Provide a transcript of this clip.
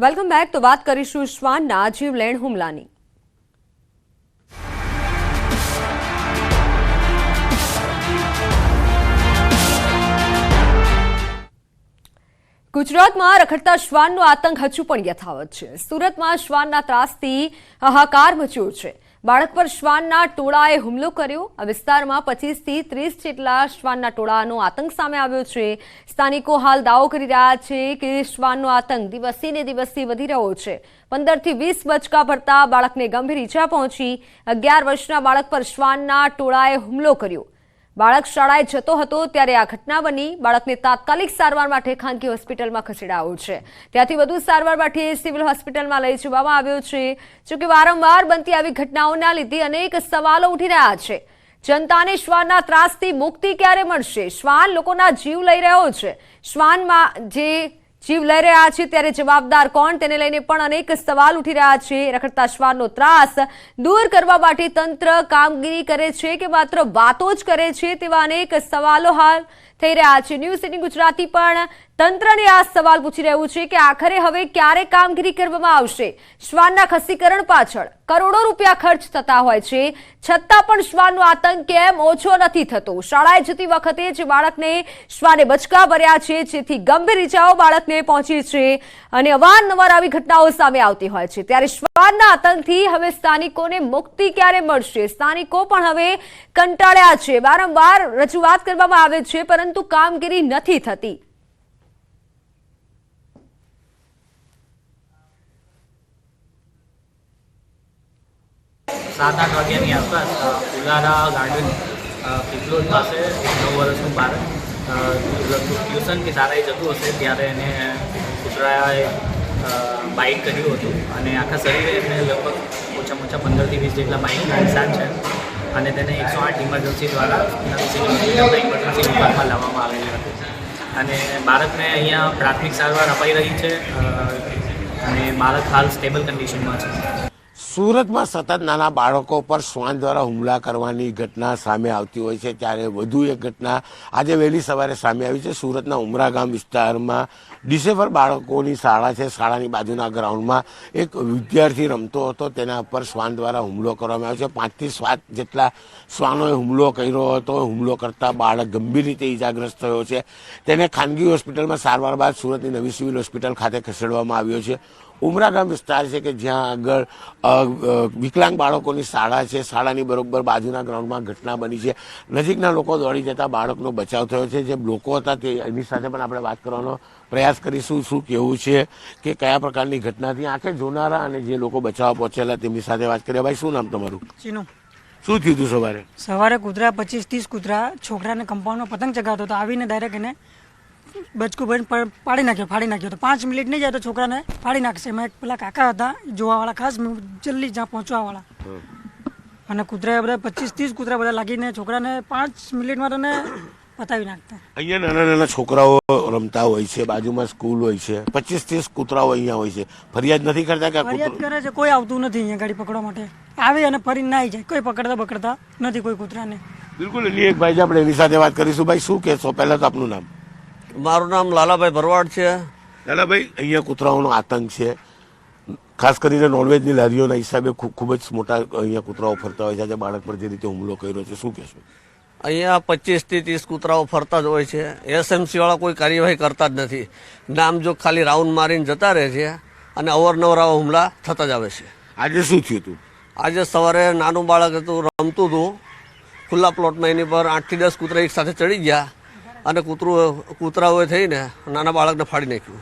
Welcome back. તો વાત કરીશું શ્વાનના જીવલેણ હુમલાની. ગુજરાતમાં રખડતા શ્વાનનો આતંક હજુ પણ યથાવત છે. સુરતમાં શ્વાનના ત્રાસથી હાહાકાર મચ્યો છે. બાળક પર શ્વાનના ટોળાએ હુમલો કર્યો. આ વિસ્તારમાં 25 થી 30 જેટલા શ્વાનના ટોળાનો આતંક સામે આવ્યો છે. સ્થાનિકો હાલ દાવો કરી રહ્યા છે કે શ્વાનનો આતંક દિવસે ને દિવસે વધી રહ્યો છે. 15 થી 20 બચકા ભરતા બાળકને ગંભીર ઈજા પહોંચી. 11 વર્ષના બાળક પર શ્વાનના ટોળાએ હુમલો કર્યો. બાળક શાળાએ જતો હતો ત્યારે આ ઘટના બની. બાળકને તાત્કાલિક સારવાર માટે ખાનગી હોસ્પિટલમાં ખસેડાયો છે. ત્યાંથી વધુ સારવાર માટે સિવિલ હોસ્પિટલમાં લઈ જવામાં આવ્યો છે. જોકે વારંવાર બનતી આવી ઘટનાઓના લીધે અનેક સવાલો ઉઠી રહ્યા છે. જનતાને શ્વાનના ત્રાસથી મુક્તિ ક્યારે મળશે? શ્વાન લોકોના જીવ લઈ રહ્યો છે. શ્વાનમાં જે જીવ લઈ રહ્યા છે ત્યારે જવાબદાર કોણ, તેને લઈને પણ અનેક સવાલ ઉઠી રહ્યા છે. રખડતા શ્વાનનો ત્રાસ દૂર કરવા માટે તંત્ર કામગીરી કરે છે કે માત્ર વાતો જ કરે છે, તેવા અનેક સવાલો હાલ થઈ રહ્યા છે. ન્યૂઝ 18 ગુજરાતી પણ તંત્રને આ સવાલ પૂછી રહ્યું છે કે આખરે હવે ક્યારે કામગીરી કરવામાં આવશે? શ્વાનના ખસીકરણ પાછળ કરોડો રૂપિયા ખર્ચ થતા હોય છે, છતાં પણ શ્વાનનો આતંક કેમ ઓછો નથી થતો? શાળાએ જતી વખતે જ બાળકને શ્વાને બચકા ભર્યા છે, જેથી ગંભીર ઈજાઓ બાળકને પહોંચી છે અને અવારનવાર આવી ઘટનાઓ સામે આવતી હોય છે. ત્યારે શ્વાનના આતંકથી હવે સ્થાનિકોને મુક્તિ ક્યારે મળશે? સ્થાનિકો પણ હવે કંટાળ્યા છે. વારંવાર રજૂઆત કરવામાં આવે છે, પરંતુ કામગીરી નથી થતી. सात आठ वाग्याની આસપાસ ઉલારા ગાર્ડન પીપલોદ પાસે 9 વર્ષનું બાળક ટ્યુશન કે શાળાએ જતું હશે ત્યારે એને કૂતરાએ બાઇટ કર્યું હતું અને આખા શરીરે એને લગભગ ઓછામાં ઓછા 15 થી 20 જેટલા બાઇટના નિશાન છે અને તેને 108 ઇમરજન્સી દ્વારા ઇમરજન્સી વિભાગમાં લાવવામાં આવેલી હતી અને બાળકને અહીંયા પ્રાથમિક સારવાર અપાઈ રહી છે અને બાળક હાલ સ્ટેબલ કન્ડિશનમાં છે. સુરતમાં સતત નાના બાળકો પર શ્વાન દ્વારા હુમલા કરવાની ઘટના સામે આવતી હોય છે, ત્યારે વધુ એક ઘટના આજે વહેલી સવારે સામે આવી છે. સુરતના ઉમરા ગામ વિસ્તારમાં ડિસેમ્બર બાળકોની શાળા છે. શાળાની બાજુના ગ્રાઉન્ડમાં એક વિદ્યાર્થી રમતો હતો, તેના પર શ્વાન દ્વારા હુમલો કરવામાં આવ્યો છે. 5 થી 7 જેટલા શ્વાનોએ હુમલો કર્યો હતો. હુમલો કરતા બાળક ગંભીર રીતે ઈજાગ્રસ્ત થયો છે. તેને ખાનગી હોસ્પિટલમાં સારવાર બાદ સુરતની નવી સિવિલ હોસ્પિટલ ખાતે ખસેડવામાં આવ્યો છે. ઉમરા ગામ વિસ્તાર છે કે જ્યાં આગળ વિકલાંગ બાળકોની શાળા છે. શાળાની બરોબર બાજુના ગ્રાઉન્ડમાં ઘટના બની છે. નજીકના લોકો દોડી જતા બાળકનો બચાવ થયો છે. જે લોકો હતા તે એની સાથે પણ આપણે વાત કરવાનો પ્રયાસ કરીશું. શું કહેવું છે કે કયા પ્રકારની ઘટનાથી આંખે જોનારા અને જે લોકો બચાવવા પહોંચેલા તેમની સાથે વાત કરીએ. ભાઈ, શું નામ તમારું? ચીનું. શું થયું હતું સવારે? સવારે કૂતરા 25-30 કૂતરા છોકરાને કમ્પાઉન્ડમાં પતંગ ચગાવતો હતો. આવીને ડાયરેક્ટ એને બચકું ભરીને પાડી નાખ્યો તો 5 મિનિટ નહીં જાય તો છોકરાને પાડી નાખશે. એમાં એક પેલા કાકા હતા જોવાવાળા, ખાસ જલ્દી જ્યાં પહોંચવાવાળા, અને કૂતરા બધા 25-30 કૂતરા બધા લાગીને છોકરાને 5 મિનિટમાં તેને પતાવી નાખતા. અહીંયા નાના નાના છોકરાઓ રમતા હોય છે, બાજુમાં સ્કૂલ હોય છે, 25-30 કૂતરાઓ અહીંયા હોય છે. ફરિયાદ નથી કરતા કે ફરિયાદ કરે છે? કોઈ આવતું નથી અહીંયા ગાડી પકડવા માટે. આવે અને ફરીને ના આવી જાય. કોઈ પકડતા નથી કોઈ કૂતરાને. બિલકુલ. એની એક ભાઈ આપણે એની સાથે વાત કરીશું. ભાઈ, શું કહેશો? પહેલા તો આપનું નામ? મારું નામ લાલાભાઈ ભરવાડ છે. લાલાભાઈ, અહીંયા કૂતરાઓનો આતંક છે, ખાસ કરીને નોનવેજની લારીઓના હિસાબે ખૂબ જ મોટા અહીંયા કૂતરાઓ ફરતા હોય છે. આજે બાળક પર જે રીતે હુમલો કર્યો છે, શું કહેશો? અહીંયા 25 થી 30 કૂતરાઓ ફરતા જ હોય છે. એસએમસી વાળા કોઈ કાર્યવાહી કરતા જ નથી. નામ જો ખાલી રાઉન્ડ મારીને જતા રહે છે અને અવારનવાર આવા હુમલા થતા જ આવે છે. આજે શું થયું હતું? આજે સવારે નાનું બાળક હતું, રમતું હતું ખુલ્લા પ્લોટમાં. એની પર 8 થી 10 કૂતરા એક સાથે ચડી ગયા અને કૂતરાઓએ થઈને નાના બાળકને ફાડી નાખ્યું.